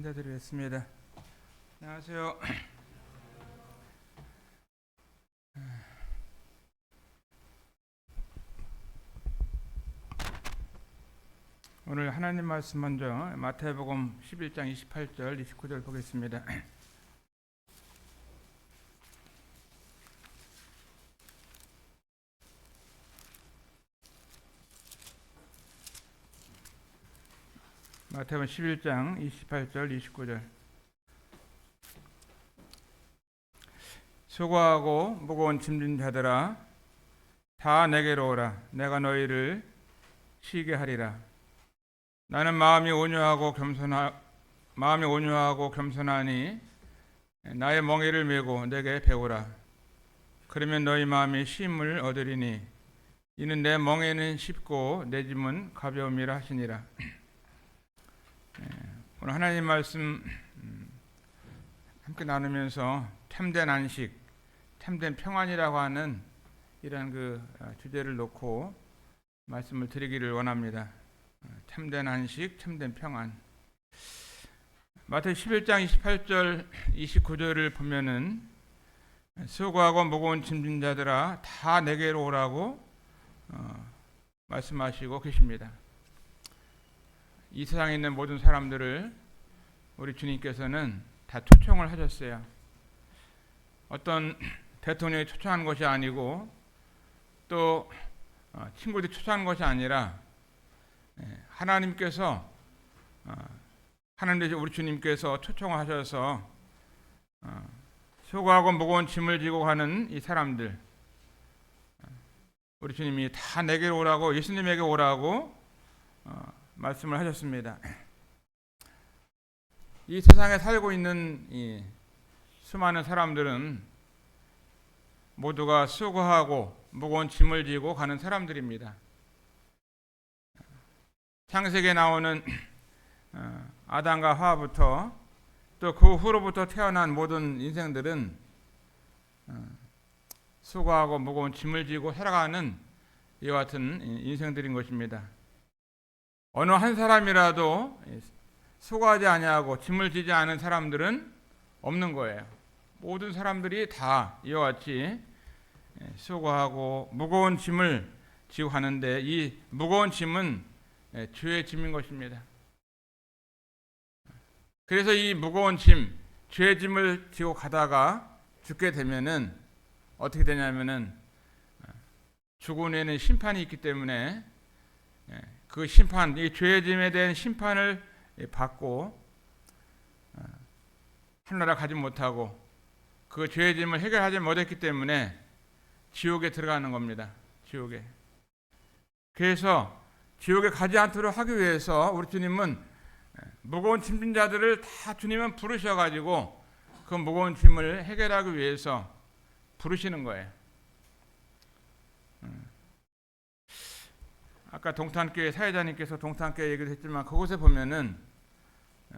인사드리겠습니다. 안녕하세요. 오늘 하나님 말씀 먼저 마태복음 11장 28절 29절 보겠습니다. 마태복음 11장 28절 29절. 수고하고 무거운 짐진 자들아 다 내게로 오라. 내가 너희를 쉬게 하리라. 나는 마음이 온유하고 겸손하니 나의 멍에를 메고 내게 배우라. 그러면 너희 마음이 쉼을 얻으리니 이는 내 멍에는 쉽고 내 짐은 가벼움이라 하시니라. 오늘 하나님 말씀 함께 나누면서 참된 안식, 참된 평안이라고 하는 이런 주제를 놓고 말씀을 드리기를 원합니다. 참된 안식, 참된 평안. 마태 11장 28절 29절을 보면은 수고하고 무거운 짐진 자들아 다 내게로 오라고 말씀하시고 계십니다. 이 세상에 있는 모든 사람들을 우리 주님께서는 다 초청을 하셨어요. 어떤 대통령이 초청한 것이 아니고 또 친구들이 초청한 것이 아니라 하나님께서 하나님 우리 주님께서 초청하셔서 수고하고 무거운 짐을 지고 가는 이 사람들, 우리 주님이 다 내게로 오라고, 예수님에게 오라고 말씀을 하셨습니다. 이 세상에 살고 있는 이 수많은 사람들은 모두가 수고하고 무거운 짐을 지고 가는 사람들입니다. 창세기에 나오는 아담과 하와부터 또 그 후로부터 태어난 모든 인생들은 수고하고 무거운 짐을 지고 살아가는 이와 같은 인생들인 것입니다. 어느 한 사람이라도 수고하지 아니하고 짐을 지지 않은 사람들은 없는 거예요. 모든 사람들이 다 이와 같이 수고하고 무거운 짐을 지고 가는데 이 무거운 짐은 죄의 짐인 것입니다. 그래서 이 무거운 짐, 죄의 짐을 지고 가다가 죽게 되면은 어떻게 되냐면은 죽은 후에는 심판이 있기 때문에 그 심판, 이 죄의 짐에 대한 심판을 받고 하늘나라 가지 못하고 그 죄의 짐을 해결하지 못했기 때문에 지옥에 들어가는 겁니다. 지옥에. 그래서 지옥에 가지 않도록 하기 위해서 우리 주님은 무거운 짐진 자들을 다 주님은 부르셔가지고 그 무거운 짐을 해결하기 위해서 부르시는 거예요. 아까 동탄교회 사회자님께서 동탄교회 얘기를 했지만 그곳에 보면은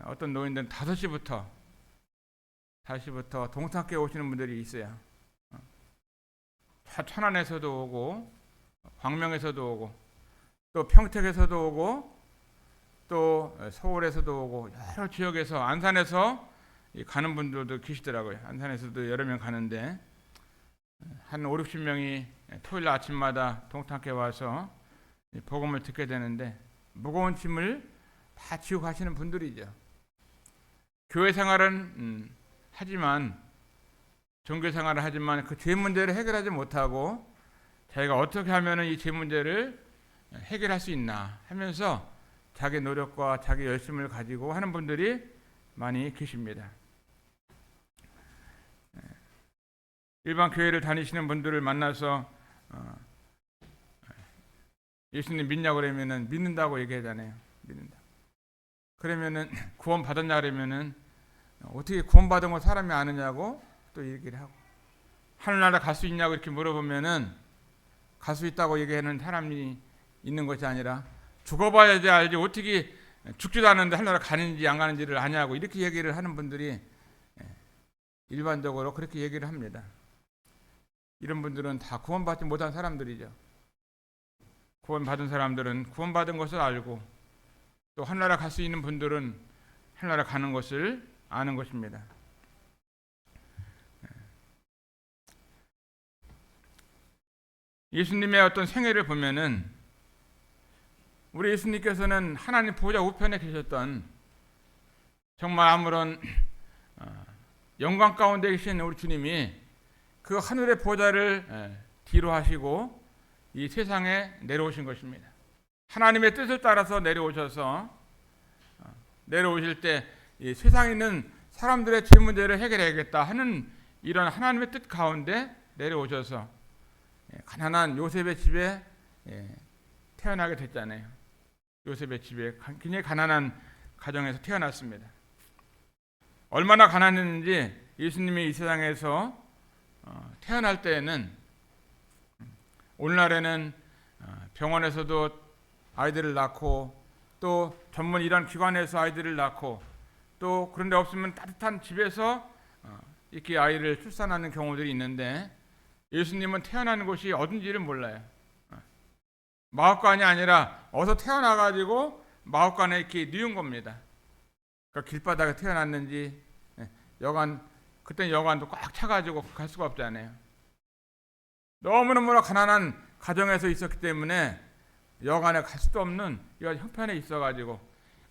어떤 노인들은 5시부터 동탄교회 오시는 분들이 있어요. 천안에서도 오고 광명에서도 오고 또 평택에서도 오고 또 서울에서도 오고 여러 지역에서 안산에서 가는 분들도 계시더라고요. 안산에서도 여러 명 가는데 한 5, 60명이 토요일 아침마다 동탄교회 와서 복음을 듣게 되는데 무거운 짐을 다 지고 가시는 분들이죠. 교회 생활은 하지만 종교 생활을 하지만 그 죄 문제를 해결하지 못하고 자기가 어떻게 하면 이 죄 문제를 해결할 수 있나 하면서 자기 노력과 자기 열심을 가지고 하는 분들이 많이 계십니다. 일반 교회를 다니시는 분들을 만나서 예수님 믿냐고 그러면은 믿는다고 얘기하잖아요. 믿는다. 그러면은 구원 받았냐 그러면은 어떻게 구원 받은 거 사람이 아느냐고 또 얘기를 하고 하늘나라 갈 수 있냐고 이렇게 물어보면은 갈 수 있다고 얘기하는 사람이 있는 것이 아니라 죽어봐야지 알지 어떻게 죽지도 않는데 하늘나라 가는지 안 가는지를 아냐고 이렇게 얘기를 하는 분들이 일반적으로 그렇게 얘기를 합니다. 이런 분들은 다 구원받지 못한 사람들이죠. 구원받은 사람들은 구원받은 것을 알고 또 하늘나라 갈 수 있는 분들은 하늘나라 가는 것을 아는 것입니다. 예수님의 어떤 생애를 보면은 우리 예수님께서는 하나님 보좌 우편에 계셨던 정말 아무런 영광 가운데 계신 우리 주님이 그 하늘의 보좌를 뒤로 하시고 이 세상에 내려오신 것입니다. 하나님의 뜻을 따라서 내려오셔서 내려오실 때 이 세상에 있는 사람들의 죄 문제를 해결해야겠다 하는 이런 하나님의 뜻 가운데 내려오셔서 가난한 요셉의 집에 태어나게 됐잖아요. 요셉의 집에 굉장히 가난한 가정에서 태어났습니다. 얼마나 가난했는지 예수님이 이 세상에서 태어날 때에는 오늘날에는 병원에서도 아이들을 낳고 또 전문 이런 기관에서 아이들을 낳고 또 그런데 없으면 따뜻한 집에서 이렇게 아이를 출산하는 경우들이 있는데 예수님은 태어나는 곳이 어딘지를 몰라요. 마을관이 아니라 어서 태어나가지고 마을관에 이렇게 뉘운 겁니다. 그러니까 길바닥에 태어났는지 여관 그때 여관도 꽉 차가지고 갈 수가 없잖아요. 너무너무 가난한 가정에서 있었기 때문에 여관에 갈 수도 없는 이런 형편에 있어가지고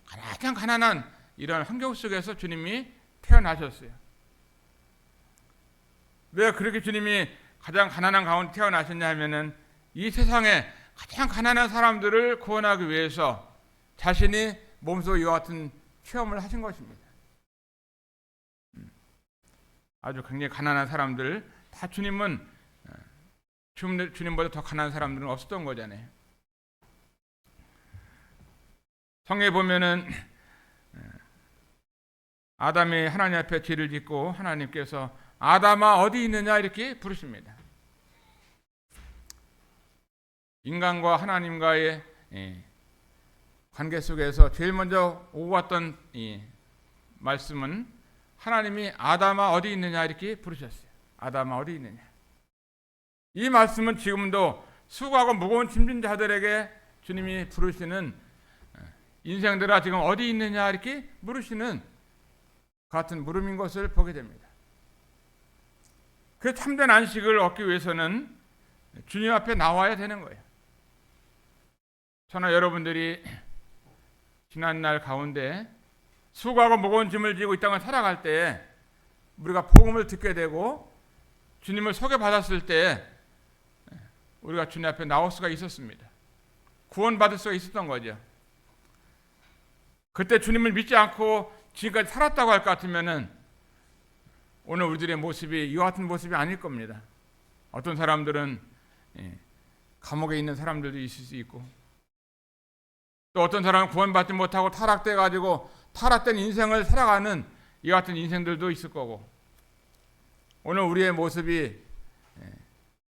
가장 가난한 이런 환경 속에서 주님이 태어나셨어요. 왜 그렇게 주님이 가장 가난한 가운데 태어나셨냐 하면은 이 세상에 가장 가난한 사람들을 구원하기 위해서 자신이 몸소 이와 같은 체험을 하신 것입니다. 아주 굉장히 가난한 사람들 다 주님은 주님보다 더 가난한 사람들은 없었던 거잖아요. 성경에 보면은 아담이 하나님 앞에 죄를 짓고 하나님께서 아담아 어디 있느냐 이렇게 부르십니다. 인간과 하나님과의 관계 속에서 제일 먼저 오고 왔던 이 말씀은 하나님이 아담아 어디 있느냐 이렇게 부르셨어요. 아담아 어디 있느냐. 이 말씀은 지금도 수고하고 무거운 짐진 자들에게 주님이 부르시는 인생들아 지금 어디 있느냐 이렇게 물으시는 같은 물음인 것을 보게 됩니다. 그 참된 안식을 얻기 위해서는 주님 앞에 나와야 되는 거예요. 저나 여러분들이 지난날 가운데 수고하고 무거운 짐을 지고 이 땅을 살아갈 때 우리가 복음을 듣게 되고 주님을 소개받았을 때 우리가 주님 앞에 나올 수가 있었습니다. 구원받을 수가 있었던 거죠. 그때 주님을 믿지 않고 지금까지 살았다고 할 것 같으면은 오늘 우리들의 모습이 이와 같은 모습이 아닐 겁니다. 어떤 사람들은 감옥에 있는 사람들도 있을 수 있고 또 어떤 사람은 구원받지 못하고 타락돼 가지고 타락된 인생을 살아가는 이와 같은 인생들도 있을 거고 오늘 우리의 모습이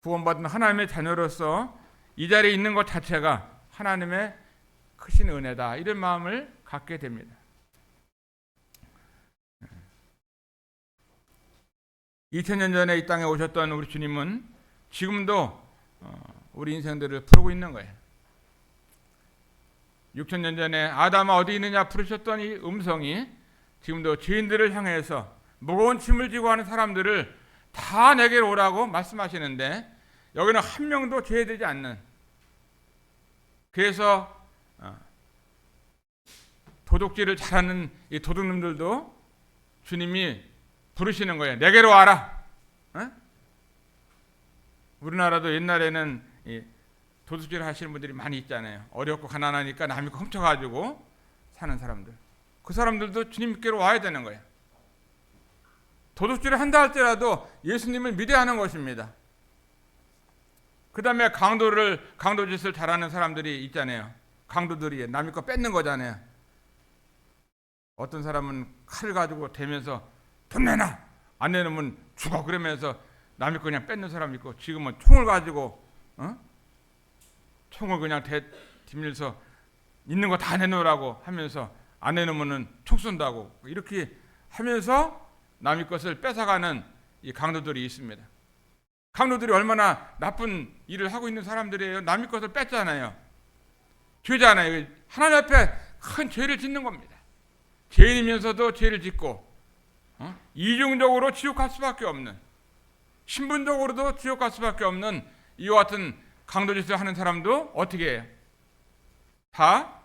구원받은 하나님의 자녀로서 이 자리에 있는 것 자체가 하나님의 크신 은혜다 이런 마음을 갖게 됩니다. 2000년 전에 이 땅에 오셨던 우리 주님은 지금도 우리 인생들을 부르고 있는 거예요. 6000년 전에 아담아 어디 있느냐 부르셨던 이 음성이 지금도 죄인들을 향해서 무거운 짐을 지고 하는 사람들을 다 내게로 오라고 말씀하시는데 여기는 한 명도 제외되지 않는 그래서 도둑질을 잘하는 이 도둑놈들도 주님이 부르시는 거예요. 내게로 와라. 우리나라도 옛날에는 도둑질 하시는 분들이 많이 있잖아요. 어렵고 가난하니까 남이 훔쳐가지고 사는 사람들. 그 사람들도 주님께로 와야 되는 거예요. 도둑질을 한다 할지라도 예수님을 믿어야 하는 것입니다. 그 다음에 강도짓을 잘하는 사람들이 있잖아요. 강도들이 남의 거 뺏는 거잖아요. 어떤 사람은 칼을 가지고 대면서 돈 내놔! 안 내놓으면 죽어! 그러면서 남의 거 그냥 뺏는 사람이 있고 지금은 총을 가지고 총을 그냥 뒤밀서 있는 거 다 내놓으라고 하면서 안 내놓으면 총 쏜다고 이렇게 하면서 남의 것을 뺏어가는 이 강도들이 있습니다. 강도들이 얼마나 나쁜 일을 하고 있는 사람들이에요. 남의 것을 뺐잖아요. 죄잖아요. 하나님 앞에 큰 죄를 짓는 겁니다. 죄인이면서도 죄를 짓고 이중적으로 지옥 갈 수밖에 없는, 신분적으로도 지옥 갈 수밖에 없는 이와 같은 강도짓을 하는 사람도 어떻게 해요? 다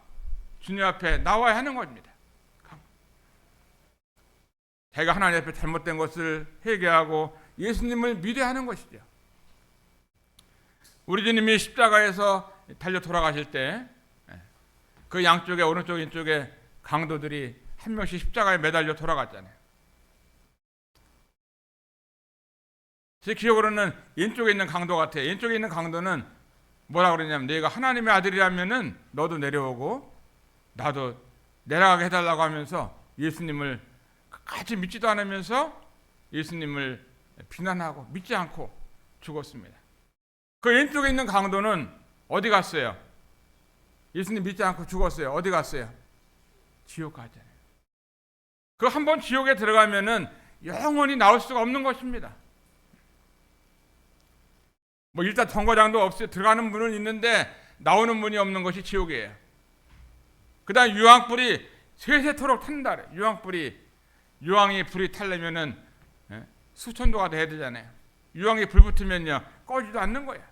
주님 앞에 나와야 하는 겁니다. 자기가 하나님 앞에 잘못된 것을 회개하고 예수님을 믿어야 하는 것이죠. 우리 주님이 십자가에서 달려 돌아가실 때 그 양쪽에, 오른쪽 왼쪽에 강도들이 한 명씩 십자가에 매달려 돌아갔잖아요. 제 기억으로는 왼쪽에 있는 강도 같아요. 왼쪽에 있는 강도는 뭐라 그러냐면, 너희가 하나님의 아들이라면은 너도 내려오고 나도 내려가게 해달라고 하면서 예수님을 끝까지 믿지도 않으면서 예수님을 비난하고 믿지 않고 죽었습니다. 그 왼쪽에 있는 강도는 어디 갔어요? 예수님 믿지 않고 죽었어요. 어디 갔어요? 지옥 가잖아요. 그 한 번 지옥에 들어가면은 영원히 나올 수가 없는 것입니다. 뭐 일단 정거장도 없어요. 들어가는 문은 있는데 나오는 문이 없는 것이 지옥이에요. 그 다음 유황불이 세세토록 탄다 그래요. 유황이 불이 타려면은 수천도가 돼야 되잖아요. 유황이 불 붙으면요 꺼지도 않는 거예요.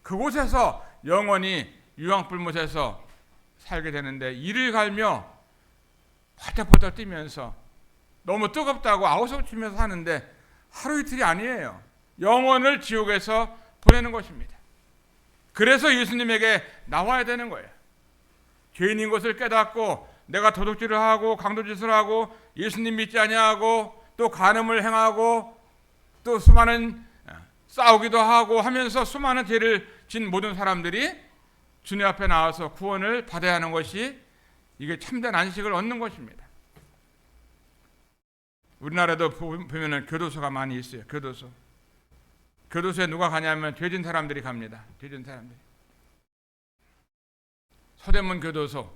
그곳에서 영원히 유황불못에서 살게 되는데, 이를 갈며 바짝바짝 뛰면서 너무 뜨겁다고 아우성 치면서 사는데 하루 이틀이 아니에요. 영원을 지옥에서 보내는 것입니다. 그래서 예수님에게 나와야 되는 거예요. 죄인인 것을 깨닫고 내가 도둑질을 하고 강도짓을 하고 예수님 믿지 아니하고 또 간음을 행하고 또 수많은 싸우기도 하고 하면서 수많은 죄를 진 모든 사람들이 주님 앞에 나와서 구원을 받아야 하는 것이, 이게 참된 안식을 얻는 것입니다. 우리나라도 보면은 교도소가 많이 있어요. 교도소에 누가 가냐면 죄진 사람들이 갑니다. 죄진 사람들이. 서대문 교도소,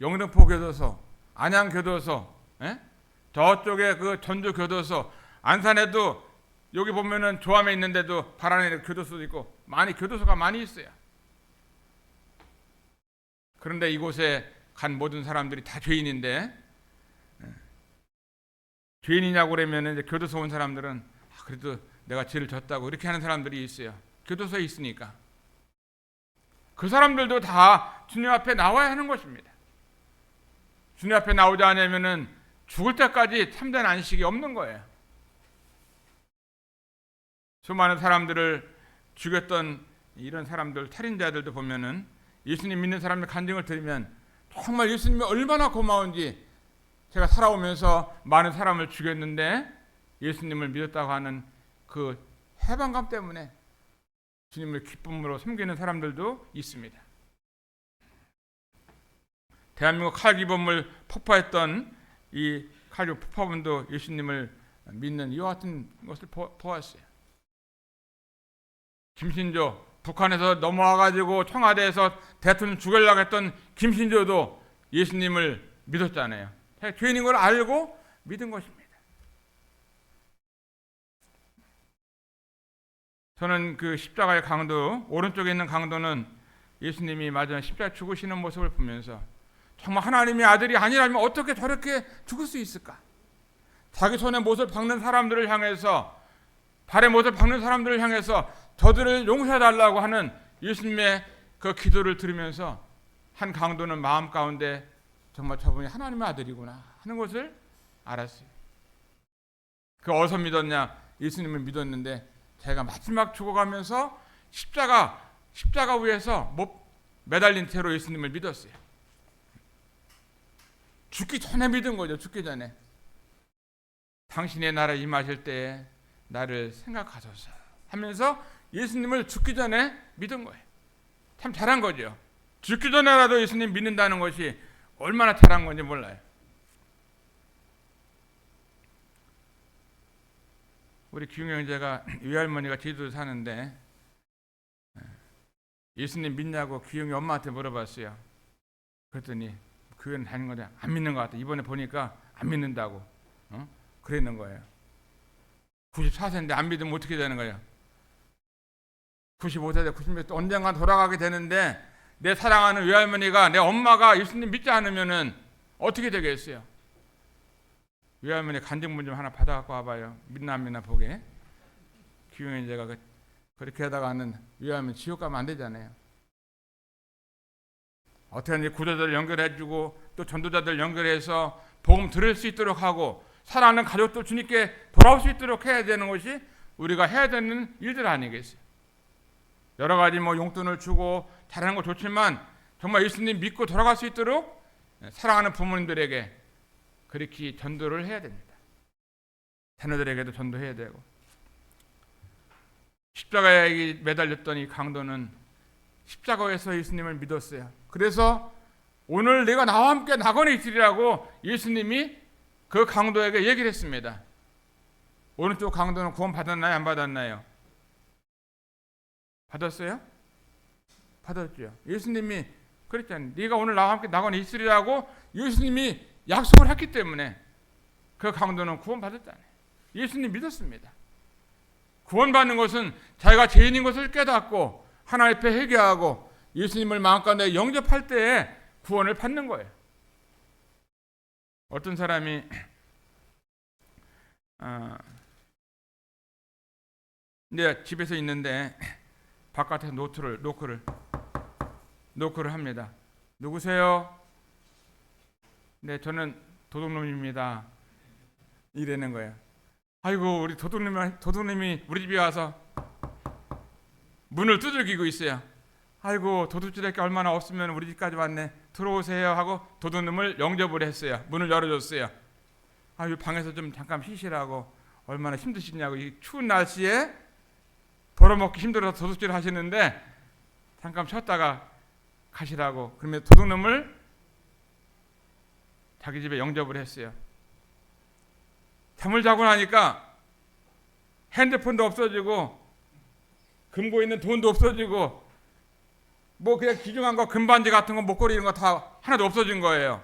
영등포 교도소, 안양 교도소, 저쪽에 그 전주 교도소, 안산에도 여기 보면은 조암에 있는데도 발안에 교도소도 있고 교도소가 많이 있어요. 그런데 이곳에 간 모든 사람들이 다 죄인인데, 죄인이냐고 그러면 이제 교도소 온 사람들은 그래도 내가 죄를 졌다고 이렇게 하는 사람들이 있어요. 교도소에 있으니까. 그 사람들도 다 주님 앞에 나와야 하는 것입니다. 주님 앞에 나오지 않으면은 죽을 때까지 참된 안식이 없는 거예요. 수많은 사람들을 죽였던 이런 사람들, 살인자들도 보면은 예수님 믿는 사람의 간증을 들으면 정말 예수님이 얼마나 고마운지, 제가 살아오면서 많은 사람을 죽였는데 예수님을 믿었다고 하는 그 해방감 때문에 주님을 기쁨으로 섬기는 사람들도 있습니다. 대한민국 칼기범을 폭파했던 이 칼기범 폭파범도 예수님을 믿는 이와 같은 것을 보았어요. 김신조, 북한에서 넘어와가지고 청와대에서 대통령 죽이려고 했던 김신조도 예수님을 믿었잖아요. 죄인인 걸 알고 믿은 것입니다. 저는 그 십자가의 강도, 오른쪽에 있는 강도는 예수님이 마지막 십자가 죽으시는 모습을 보면서 정말 하나님의 아들이 아니라면 어떻게 저렇게 죽을 수 있을까? 자기 손에 못을 박는 사람들을 향해서, 발에 못을 박는 사람들을 향해서 저들을 용서해달라고 하는 예수님의 그 기도를 들으면서 한 강도는 마음 가운데 정말 저분이 하나님의 아들이구나 하는 것을 알았어요. 그 어디서 믿었냐? 예수님을 믿었는데 제가 마지막 죽어가면서 십자가 위에서 매달린 채로 예수님을 믿었어요. 죽기 전에 믿은 거죠. 죽기 전에. 당신의 나라 임하실 때에 나를 생각하소서 하면서 예수님을 죽기 전에 믿은 거예요. 참 잘한 거죠. 죽기 전에라도 예수님 믿는다는 것이 얼마나 잘한 건지 몰라요. 우리 기웅 형제가 외할머니가 제주도에 사는데 예수님 믿냐고 기웅이 엄마한테 물어봤어요. 그랬더니 교회는 다니는 건데 안 믿는 것 같아. 이번에 보니까 안 믿는다고 그랬는 거예요. 94세인데 안 믿으면 어떻게 되는 거예요? 95세, 90세 언젠가 돌아가게 되는데 내 사랑하는 외할머니가, 내 엄마가 예수님 믿지 않으면은 어떻게 되겠어요? 외할머니 간증문 좀 하나 받아갖고 와봐요. 믿나 안 믿나 보게. 기용이 제가 그렇게 하다가는 외할머니 지옥 가면 안 되잖아요. 어떻게 하는지 구조자들 연결해주고 또 전도자들 연결해서 복음 들을 수 있도록 하고 사랑하는 가족도 주님께 돌아올 수 있도록 해야 되는 것이 우리가 해야 되는 일들 아니겠어요. 여러 가지 용돈을 주고 잘하는 거 좋지만 정말 예수님 믿고 돌아갈 수 있도록 사랑하는 부모님들에게 그렇게 전도를 해야 됩니다. 자녀들에게도 전도해야 되고. 십자가에 매달렸던 이 강도는 십자가에서 예수님을 믿었어요. 그래서 오늘 내가 나와 함께 낙원에 있으리라고 예수님이 그 강도에게 얘기를 했습니다. 오른쪽 강도는 구원 받았나요? 안 받았나요? 받았어요? 받았죠. 예수님이 그랬잖아요. 네가 오늘 나와 함께 낙원에 있으리라고 예수님이 약속을 했기 때문에 그 강도는 구원 받았잖아요. 예수님 믿었습니다. 구원받는 것은 자기가 죄인인 것을 깨닫고 하나님 앞에 회개하고 예수님을 마음 가운데 영접할 때에 구원을 받는 거예요. 어떤 사람이 이제 집에서 있는데 바깥에서 노크를 합니다. 누구세요? 네, 저는 도둑놈입니다. 이러는 거예요. 아이고, 우리 도둑님이 우리 집에 와서 문을 두들기고 있어요. 아이고, 도둑질할 게 얼마나 없으면 우리 집까지 왔네. 들어오세요 하고 도둑놈을 영접을 했어요. 문을 열어줬어요. 아유, 방에서 좀 잠깐 쉬시라고. 얼마나 힘드시냐고. 이 추운 날씨에 벌어먹기 힘들어서 도둑질 하시는데 잠깐 쉬었다가 가시라고. 그러면 도둑놈을 자기 집에 영접을 했어요. 잠을 자고 나니까 핸드폰도 없어지고 금고 있는 돈도 없어지고 그냥 귀중한 거 금반지 같은 거 목걸이 이런 거 다 하나도 없어진 거예요.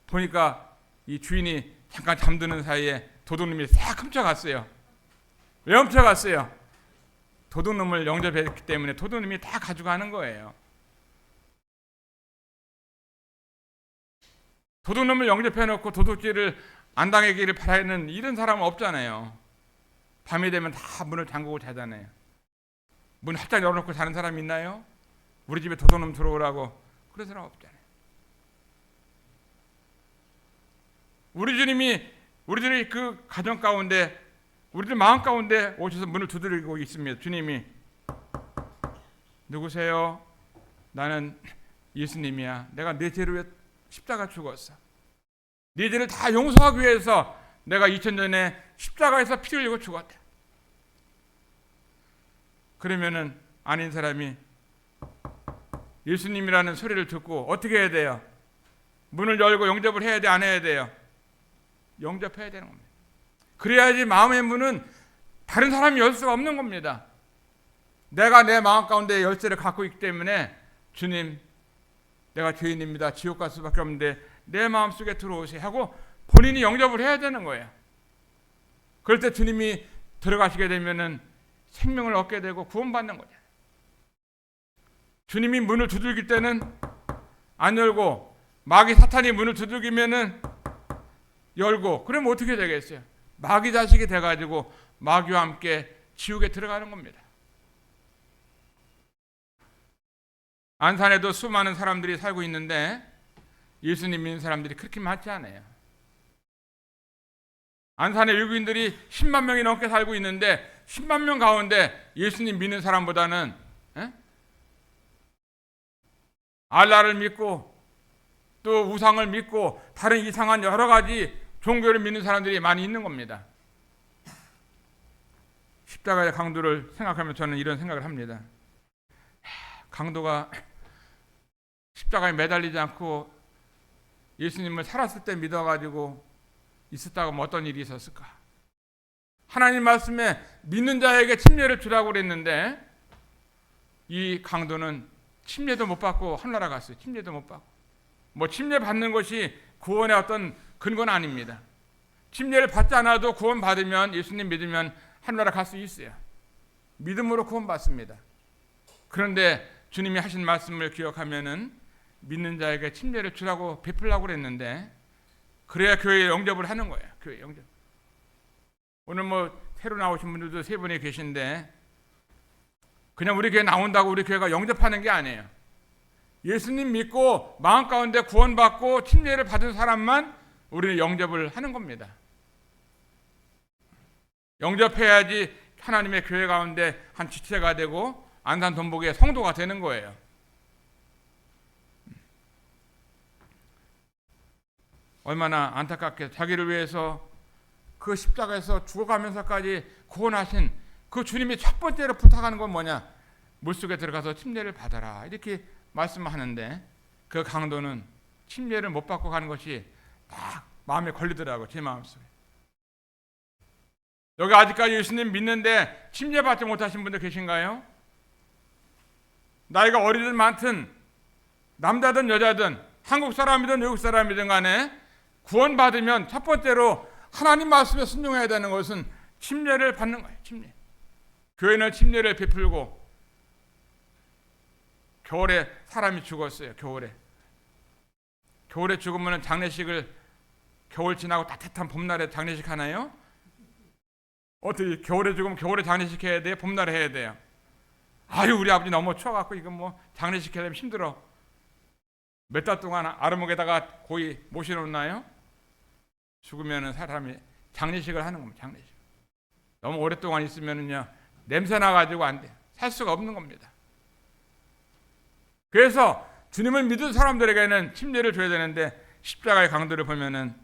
보니까 이 주인이 잠깐 잠드는 사이에 도둑놈이 싹 훔쳐갔어요. 왜 훔쳐갔어요? 도둑놈을 영접했기 때문에 도둑놈이 다 가져가는 거예요. 도둑놈을 영접해놓고 도둑질을 안 당하기를 바라는 이런 사람은 없잖아요. 밤이 되면 다 문을 잠그고 자잖아요. 문 활짝 열어놓고 자는 사람 있나요? 우리 집에 도둑놈 들어오라고 그런 사람 없잖아요. 우리 주님이 우리들의 그 가정 가운데 우리들 마음 가운데 오셔서 문을 두드리고 있습니다. 주님이 누구세요? 나는 예수님이야. 내가 내 죄를 위해 십자가 죽었어. 네 죄를 다 용서하기 위해서 내가 2000년 전에 십자가에서 피 흘리고 죽었다. 그러면은 아닌 사람이 예수님이라는 소리를 듣고 어떻게 해야 돼요? 문을 열고 영접을 해야 돼, 안 해야 돼요? 영접해야 되는 겁니다. 그래야지 마음의 문은 다른 사람이 열 수가 없는 겁니다. 내가 내 마음 가운데 열쇠를 갖고 있기 때문에 주님, 내가 죄인입니다. 지옥 갈 수밖에 없는데 내 마음속에 들어오세요 하고 본인이 영접을 해야 되는 거예요. 그럴 때 주님이 들어가시게 되면은 생명을 얻게 되고 구원받는 거죠. 주님이 문을 두들길 때는 안 열고 마귀 사탄이 문을 두들기면은 열고, 그러면 어떻게 되겠어요? 마귀 자식이 돼가지고 마귀와 함께 지옥에 들어가는 겁니다. 안산에도 수많은 사람들이 살고 있는데 예수님 믿는 사람들이 그렇게 많지 않아요. 안산에 외국인들이 10만 명이 넘게 살고 있는데 10만 명 가운데 예수님 믿는 사람보다는 알라를 믿고 또 우상을 믿고 다른 이상한 여러 가지 종교를 믿는 사람들이 많이 있는 겁니다. 십자가의 강도를 생각하면 저는 이런 생각을 합니다. 강도가 십자가에 매달리지 않고 예수님을 살았을 때 믿어가지고 있었다고 하면 어떤 일이 있었을까? 하나님 말씀에 믿는 자에게 침례를 주라고 그랬는데 이 강도는 침례도 못 받고 하늘나라 갔어요. 침례도 못 받고. 침례 받는 것이 구원의 어떤 근거는 아닙니다. 침례를 받지 않아도 구원 받으면, 예수님 믿으면 하늘나라 갈 수 있어요. 믿음으로 구원 받습니다. 그런데 주님이 하신 말씀을 기억하면은 믿는 자에게 침례를 주라고 베풀라고 그랬는데 그래야 교회 영접을 하는 거예요. 교회 영접. 오늘 뭐 새로 나오신 분들도 세 분이 계신데 그냥 우리 교회 나온다고 우리 교회가 영접하는 게 아니에요. 예수님 믿고 마음 가운데 구원받고 침례를 받은 사람만 우리는 영접을 하는 겁니다. 영접해야지 하나님의 교회 가운데 한 지체가 되고 안산 돈복의 성도가 되는 거예요. 얼마나 안타깝게 자기를 위해서 그 십자가에서 죽어가면서까지 구원하신 그 주님이 첫 번째로 부탁하는 건 뭐냐? 물속에 들어가서 침례를 받아라 이렇게 말씀하는데 그 강도는 침례를 못 받고 가는 것이 딱 마음에 걸리더라고요. 제 마음속에. 여기 아직까지 예수님 믿는데 침례 받지 못하신 분들 계신가요? 나이가 어리든 많든 남자든 여자든 한국 사람이든 외국 사람이든 간에 구원받으면 첫 번째로 하나님 말씀에 순종해야 되는 것은 침례를 받는 거예요. 침례. 교회는 침례를 베풀고 겨울에 사람이 죽었어요. 겨울에 죽으면 장례식을 겨울 지나고 따뜻한 봄날에 장례식 하나요? 어떻게 겨울에 죽으면 겨울에 장례식 해야 돼요? 봄날에 해야 돼요? 아유 우리 아버지 너무 추워갖고 이건 뭐 장례식 해야 되면 힘들어. 몇 달 동안 아르목에다가 고이 모셔놓나요? 죽으면은 사람이 장례식을 하는 겁니다. 장례식. 너무 오랫동안 있으면은요 냄새 나가지고 안 돼. 살 수가 없는 겁니다. 그래서 주님을 믿은 사람들에게는 침례를 줘야 되는데 십자가의 강도를 보면은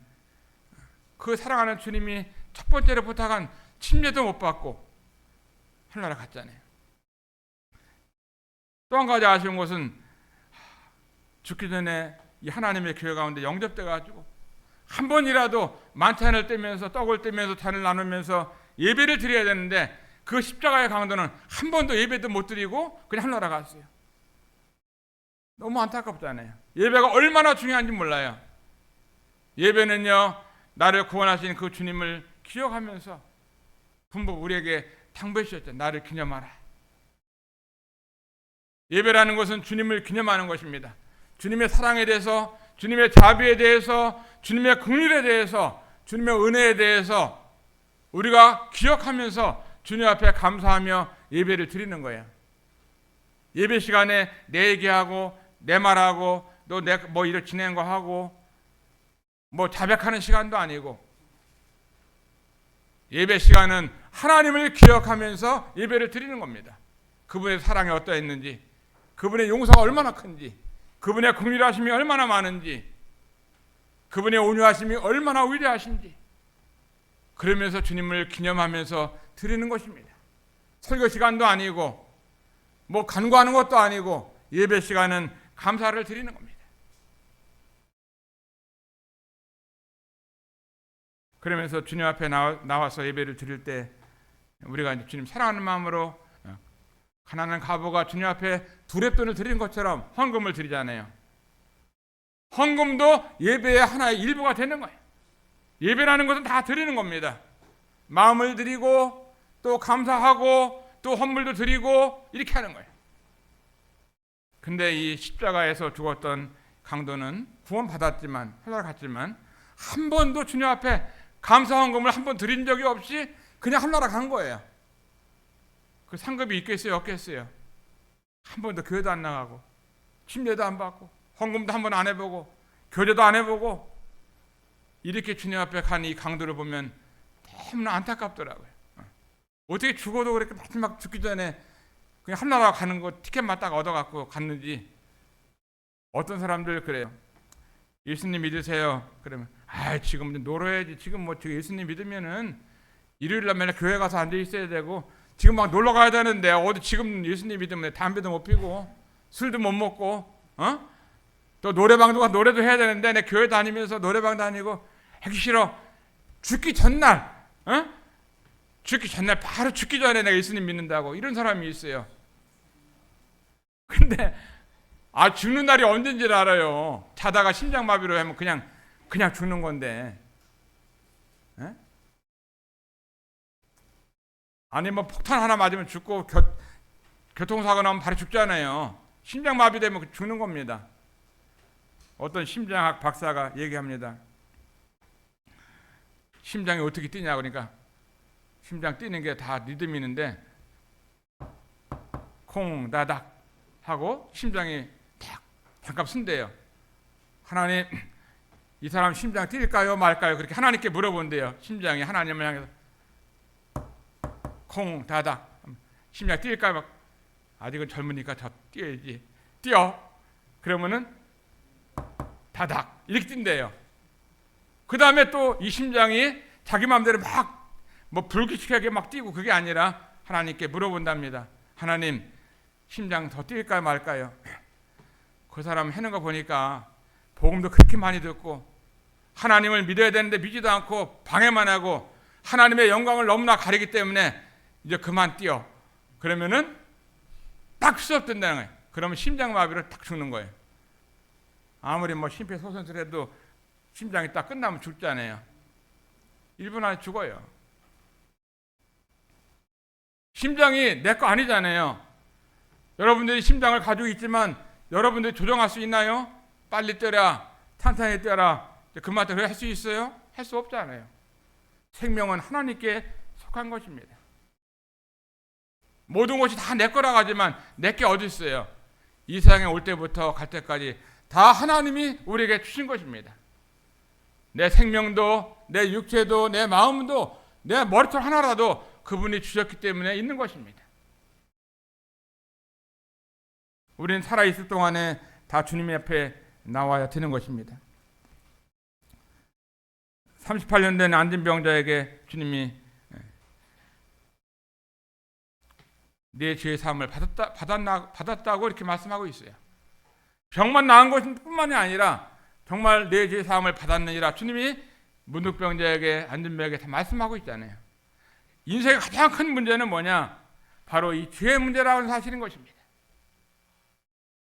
그 사랑하는 주님이 첫 번째로 부탁한 침례도 못 받고 하늘나라 갔잖아요. 또 한 가지 아쉬운 것은 죽기 전에 이 하나님의 교회 가운데 영접돼 가지고 한 번이라도 만찬을 떼면서 떡을 떼면서 잔을 나누면서 예배를 드려야 되는데 그 십자가의 강도는 한 번도 예배도 못 드리고 그냥 하늘나라 갔어요. 너무 안타깝잖아요. 예배가 얼마나 중요한지 몰라요. 예배는요 나를 구원하신 그 주님을 기억하면서 분부 우리에게 당부해 주셨죠. 나를 기념하라. 예배라는 것은 주님을 기념하는 것입니다. 주님의 사랑에 대해서, 주님의 자비에 대해서, 주님의 긍휼에 대해서, 주님의 은혜에 대해서 우리가 기억하면서 주님 앞에 감사하며 예배를 드리는 거예요. 예배 시간에 내 얘기하고 내 말하고 또 내 뭐 이렇게 지내는 거 하고 뭐 자백하는 시간도 아니고 예배 시간은 하나님을 기억하면서 예배를 드리는 겁니다. 그분의 사랑이 어떠했는지, 그분의 용서가 얼마나 큰지, 그분의 긍휼하심이 얼마나 많은지, 그분의 온유하심이 얼마나 위대하신지 그러면서 주님을 기념하면서 드리는 것입니다. 설교 시간도 아니고 뭐 간구하는 것도 아니고 예배 시간은 감사를 드리는 겁니다. 그러면서 주님 앞에 나와서 예배를 드릴 때 우리가 주님 사랑하는 마음으로 가난한 과부가 주님 앞에 두렙돈을 드리는 것처럼 헌금을 드리잖아요. 헌금도 예배의 하나의 일부가 되는 거예요. 예배라는 것은 다 드리는 겁니다. 마음을 드리고 또 감사하고 또 헌물도 드리고 이렇게 하는 거예요. 근데 이 십자가에서 죽었던 강도는 구원받았지만 하늘나라 갔지만 한 번도 주님 앞에 감사 헌금을 한 번 드린 적이 없이 그냥 하늘나라 간 거예요. 그 상급이 있겠어요? 없겠어요? 한 번도 교회도 안 나가고 침례도 안 받고 헌금도 한 번 안 해보고 교제도 안 해보고 이렇게 주님 앞에 간 이 강도를 보면 너무나 안타깝더라고요. 어떻게 죽어도 그렇게 마지막 죽기 전에 그냥 하늘나라 가는 거 티켓만 딱 얻어갖고 갔는지. 어떤 사람들 그래요. 예수님 믿으세요. 그러면 지금 놀아야지. 지금 뭐 예수님 믿으면은 일요일날 맨날 교회 가서 앉아 있어야 되고 지금 막 놀러 가야 되는데 어디 지금 예수님 믿으면 담배도 못 피고 술도 못 먹고 또 노래방도 가서 노래도 해야 되는데 내 교회 다니면서 노래방 다니고 하기 싫어. 죽기 전날 바로 죽기 전에 내가 예수님 믿는다고 이런 사람이 있어요. 근데 죽는 날이 언젠지를 알아요. 자다가 심장마비로 하면 그냥 죽는 건데. 아니 뭐 폭탄 하나 맞으면 죽고 교통사고 나면 바로 죽잖아요. 심장마비 되면 죽는 겁니다. 어떤 심장학 박사가 얘기합니다. 심장이 어떻게 뛰냐 그러니까 심장 뛰는 게 다 리듬이 있는데 콩 다닥 하고 심장이 탁 잠깐 쓴대요. 하나님, 이 사람 심장 뛸까요 말까요? 그렇게 하나님께 물어본대요. 심장이 하나님을 향해서 콩 다닥 심장 뛸까요? 아직은 젊으니까 더 뛰어야지. 뛰어. 그러면은 다닥 이렇게 뛴대요. 그 다음에 또 이 심장이 자기 마음대로 막 뭐 불규칙하게 막 뛰고 그게 아니라 하나님께 물어본답니다. 하나님, 심장 더 뛸까요 말까요? 그 사람 하는 거 보니까 복음도 그렇게 많이 듣고 하나님을 믿어야 되는데 믿지도 않고 방해만 하고 하나님의 영광을 너무나 가리기 때문에 이제 그만 뛰어. 그러면은 딱 수업된다는 거예요. 그러면 심장마비로 딱 죽는 거예요. 아무리 뭐 심폐소생술해도 심장이 딱 끝나면 죽잖아요. 1분 안에 죽어요. 심장이 내 거 아니잖아요. 여러분들이 심장을 가지고 있지만 여러분들이 조정할 수 있나요? 빨리 뛰어라, 탄탄히 뛰어라, 그만 뛰어라 할 수 있어요? 할 수 없잖아요. 생명은 하나님께 속한 것입니다. 모든 것이 다 내 거라고 하지만 내 게 어디 있어요? 이 세상에 올 때부터 갈 때까지 다 하나님이 우리에게 주신 것입니다. 내 생명도, 내 육체도, 내 마음도, 내 머리털 하나라도 그분이 주셨기 때문에 있는 것입니다. 우리는 살아있을 동안에 다 주님 앞에 나와야 되는 것입니다. 38년 된 안진병자에게 주님이 네 죄의 사함을 받았다고 이렇게 말씀하고 있어요. 병만 나은 것뿐만이 아니라 정말 내 죄의 사함을 받았느니라 주님이 문득병자에게 안진병에게 다 말씀하고 있잖아요. 인생의 가장 큰 문제는 뭐냐? 바로 이 죄의 문제라는 사실인 것입니다.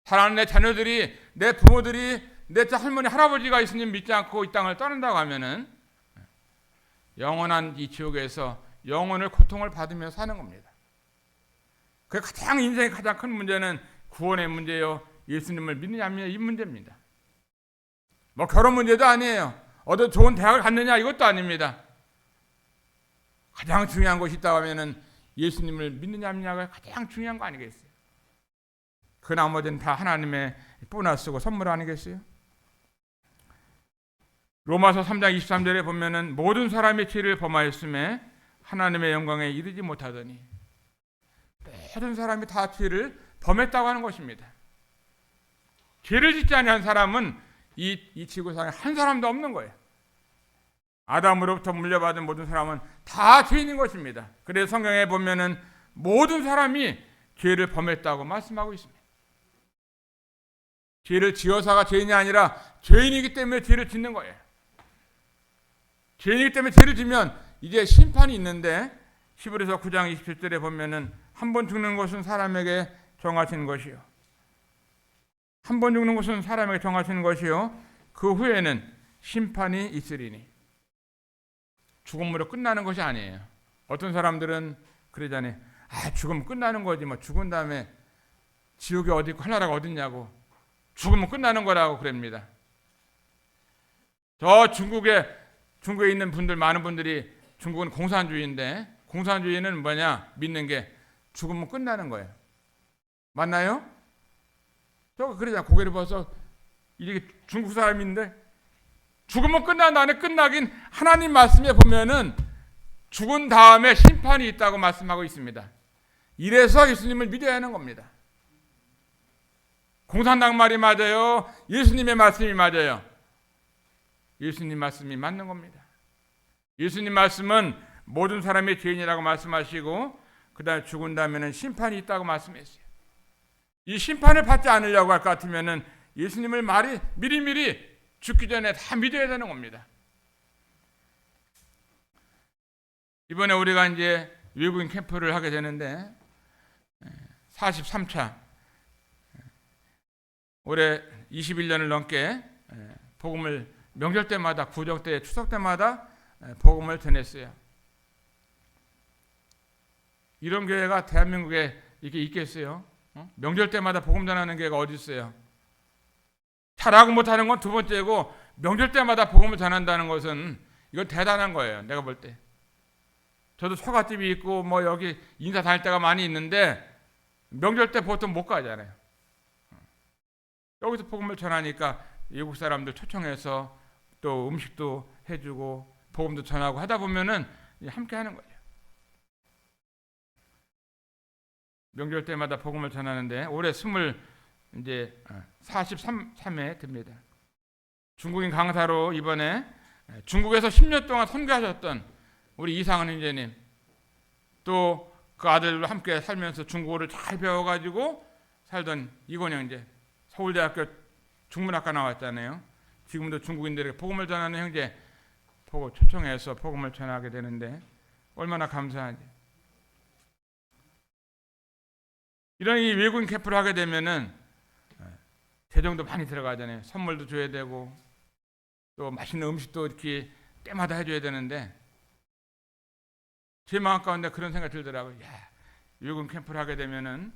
사랑하는 내 자녀들이, 내 부모들이, 내 할머니, 할아버지가 예수님 믿지 않고 이 땅을 떠난다고 하면은 영원한 이 지옥에서 영원을 고통을 받으며 사는 겁니다. 그 가장 인생의 가장 큰 문제는 구원의 문제요, 예수님을 믿느냐 안 믿느냐 이 문제입니다. 뭐 결혼 문제도 아니에요. 어디 좋은 대학을 갔느냐 이것도 아닙니다. 가장 중요한 것이 있다고 하면은 예수님을 믿느냐 안 믿느냐가 가장 중요한 거 아니겠어요? 그 나머지는 다 하나님의 보너스고 선물 아니겠어요? 로마서 3장 23절에 보면은 모든 사람이 죄를 범하였음에 하나님의 영광에 이르지 못하더니 모든 사람이 다 죄를 범했다고 하는 것입니다. 죄를 짓지 아니한 사람은 이 지구상에 한 사람도 없는 거예요. 아담으로부터 물려받은 모든 사람은 다 죄인인 것입니다. 그래서 성경에 보면은 모든 사람이 죄를 범했다고 말씀하고 있습니다. 죄를 지어서가 죄인이 아니라 죄인이기 때문에 죄를 짓는 거예요. 죄인이기 때문에 죄를 지면 이제 심판이 있는데 히브리서 9장 27절에 보면은 한 번 죽는 것은 사람에게 정하신 것이요. 한 번 죽는 것은 사람에게 정하신 것이요. 그 후에는 심판이 있으리니. 죽음으로 끝나는 것이 아니에요. 어떤 사람들은 그러잖아요. 죽으면 끝나는 거지. 뭐 죽은 다음에 지옥이 어디 있고 하나라가 어디 있냐고. 죽으면 끝나는 거라고 그럽니다. 저 중국에 있는 분들 많은 분들이 중국은 공산주의인데 공산주의는 뭐냐? 믿는 게 죽으면 끝나는 거예요. 맞나요? 저 그러잖아. 고개를 봐서 이게 중국 사람인데 죽으면 끝난다는 끝나긴 하나님 말씀에 보면은 죽은 다음에 심판이 있다고 말씀하고 있습니다. 이래서 예수님을 믿어야 하는 겁니다. 공산당 말이 맞아요? 예수님의 말씀이 맞아요? 예수님 말씀이 맞는 겁니다. 예수님 말씀은 모든 사람이 죄인이라고 말씀하시고 그 다음에 죽은 다음에는 심판이 있다고 말씀했어요. 이 심판을 받지 않으려고 할 것 같으면은 예수님을 미리미리 죽기 전에 다 믿어야 되는 겁니다. 이번에 우리가 이제 외국인 캠프를 하게 되는데 43차 올해 21년을 넘게 복음을 명절 때마다 구정 때 추석 때마다 복음을 전했어요. 이런 교회가 대한민국에 이게 있겠어요? 명절 때마다 복음 전하는 교회가 어디 있어요? 잘하고 못하는 건 두 번째고 명절 때마다 복음을 전한다는 것은 이건 대단한 거예요. 내가 볼 때. 저도 처갓집이 있고 뭐 여기 인사 다닐 때가 많이 있는데 명절 때 보통 못 가잖아요. 여기서 복음을 전하니까 외국 사람들 초청해서 또 음식도 해주고 복음도 전하고 하다 보면은 함께 하는 거예요. 명절 때마다 복음을 전하는데 올해 43회 됩니다. 중국인 강사로 이번에 중국에서 10년 동안 선교하셨던 우리 이상은 형제님, 또 그 아들과 함께 살면서 중국어를 잘 배워가지고 살던 이건 형제, 서울대학교 중문학과 나왔잖아요. 지금도 중국인들에게 복음을 전하는 형제 보고 초청해서 복음을 전하게 되는데 얼마나 감사한지. 이런 이 외국인 캠프를 하게 되면은 재정도 많이 들어가잖아요. 선물도 줘야 되고 또 맛있는 음식도 이렇게 때마다 해줘야 되는데 제 마음 가운데 그런 생각이 들더라고요. 야, 외국인 캠프를 하게 되면은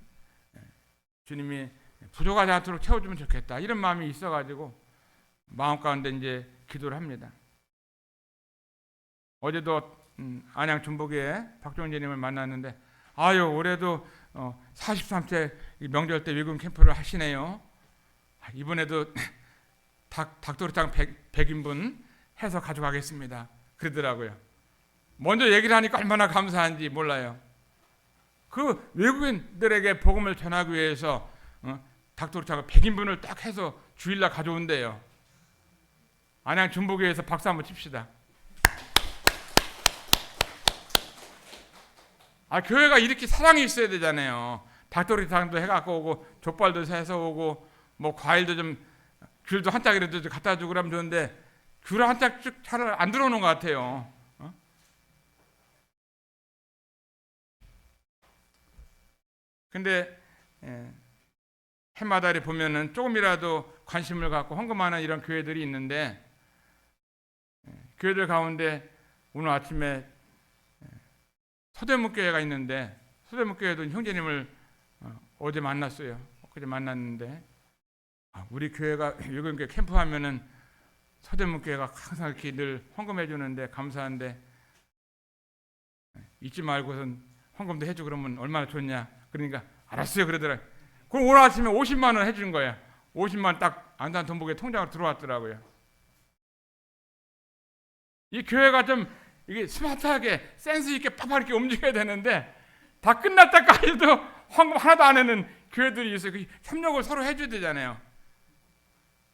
주님이 부족하지 않도록 채워주면 좋겠다. 이런 마음이 있어가지고 마음 가운데 이제 기도를 합니다. 어제도 안양 중복에 박종재님을 만났는데 아유 올해도 43세 명절 때 외국인 캠프를 하시네요. 이번에도 닭도리탕 100인분 해서 가져가겠습니다. 그러더라고요. 먼저 얘기를 하니까 얼마나 감사한지 몰라요. 그 외국인들에게 복음을 전하기 위해서 닭도리탕 100인분을 딱 해서 주일날 가져온대요. 안양 중복교회에서 박수 한번 칩시다. 교회가 이렇게 사랑이 있어야 되잖아요. 닭도리탕도 해갖고 오고 족발도 해서 오고 뭐 과일도 좀 귤도 한 짝이라도 좀 갖다 주고 그러면 좋은데 귤을 한 짝씩 잘 안 들어오는 것 같아요. 근데 해마다리 보면은 조금이라도 관심을 갖고 헌금하는 이런 교회들이 있는데 교회들 가운데 오늘 아침에 서대문교회가 있는데 서대문교회도 형제님을 어제 만났어요. 그제 만났는데 우리 교회가 외국인교회 캠프하면은 서대문교회가 항상 이렇게 늘 헌금해 주는데 감사한데 잊지 말고선 헌금도 해주고 그러면 얼마나 좋냐. 그러니까 알았어요 그러더라고요. 그럼 오늘 아침에 50만 원 해준 거야. 50만 원 딱 안산 돈복에 통장으로 들어왔더라고요. 이 교회가 좀 이게 스마트하게 센스 있게 팍팍 이렇게 움직여야 되는데 다 끝날 때까지도 헌금 하나도 안 하는 교회들이 있어요. 그 협력을 서로 해줘야 되잖아요.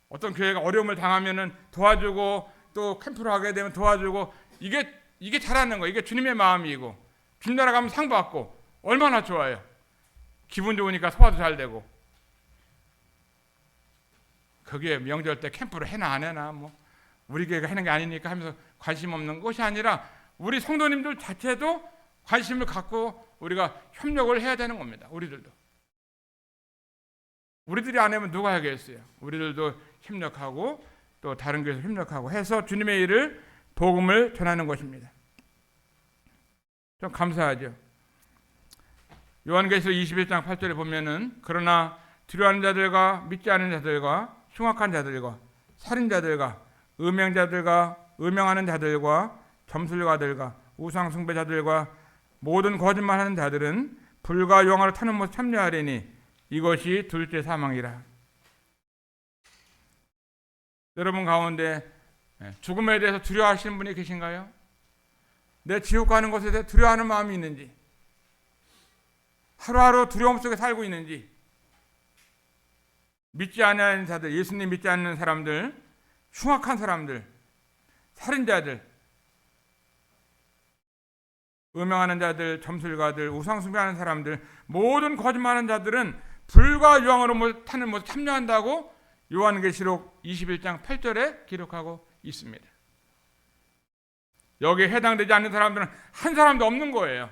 어떤 교회가 어려움을 당하면은 도와주고 또 캠프를 하게 되면 도와주고 이게 잘하는 거예요. 이게 주님의 마음이고 주님 나라 가면 상 받고 얼마나 좋아요. 기분 좋으니까 소화도 잘 되고. 거기에 명절 때 캠프를 해나 안 해나 뭐 우리 교회가 하는 게 아니니까 하면서 관심 없는 것이 아니라 우리 성도님들 자체도 관심을 갖고 우리가 협력을 해야 되는 겁니다. 우리들도. 우리들이 안 하면 누가 하겠어요. 우리들도 협력하고 또 다른 교회에서 협력하고 해서 주님의 일을 복음을 전하는 것입니다. 좀 감사하죠. 요한계시록 21장 8절에 보면은 그러나 두려워하는 자들과 믿지 않는 자들과 흉악한 자들과 살인자들과 음행자들과 음행하는 자들과 점술가들과 우상숭배자들과 모든 거짓말하는 자들은 불과 영화로 타는 못에 참여하리니 이것이 둘째 사망이라. 여러분 가운데 죽음에 대해서 두려워하시는 분이 계신가요? 내 지옥 가는 것에 대해 두려워하는 마음이 있는지, 하루하루 두려움 속에 살고 있는지, 믿지 않는 자들, 예수님 믿지 않는 사람들, 흉악한 사람들, 살인자들, 음행하는 자들, 점술가들, 우상숭배하는 사람들, 모든 거짓말하는 자들은 불과 유황으로 타는 못에 참여한다고 요한계시록 21장 8절에 기록하고 있습니다. 여기에 해당되지 않는 사람들은 한 사람도 없는 거예요.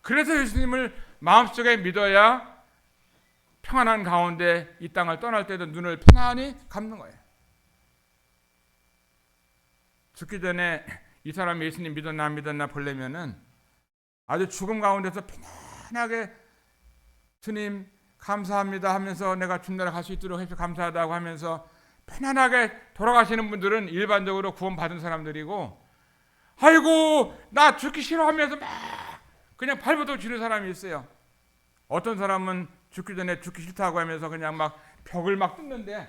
그래서 예수님을 마음속에 믿어야 평안한 가운데 이 땅을 떠날 때도 눈을 편안히 감는 거예요. 죽기 전에 이 사람이 예수님 믿었나 안 믿었나 보려면은 아주 죽음 가운데서 편안하게 주님 감사합니다 하면서 내가 주님 나라 갈 수 있도록 해서 감사하다고 하면서 편안하게 돌아가시는 분들은 일반적으로 구원받은 사람들이고, 아이고 나 죽기 싫어하면서 막 그냥 발버둥 치는 사람이 있어요. 어떤 사람은 죽기 전에 죽기 싫다고 하면서 그냥 막 벽을 막 뜯는데,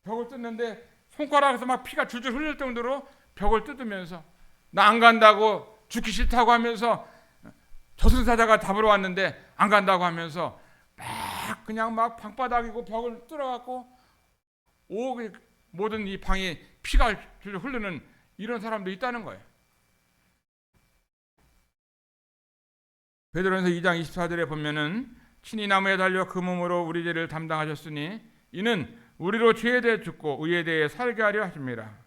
벽을 뜯는데 손가락에서 막 피가 줄줄 흘릴 정도로 벽을 뜯으면서, 나 안 간다고 죽기 싫다고 하면서, 저승사자가 잡으러 왔는데 안 간다고 하면서 막 그냥 막 방바닥이고 벽을 뚫어갖고 모든 이 방이 피가 줄줄 흐르는 이런 사람도 있다는 거예요. 베드로전서 2장 24절에 보면은 친히 나무에 달려 그 몸으로 우리 죄를 담당하셨으니 이는 우리로 죄에 대해 죽고 의에 대해 살게 하려 하십니다.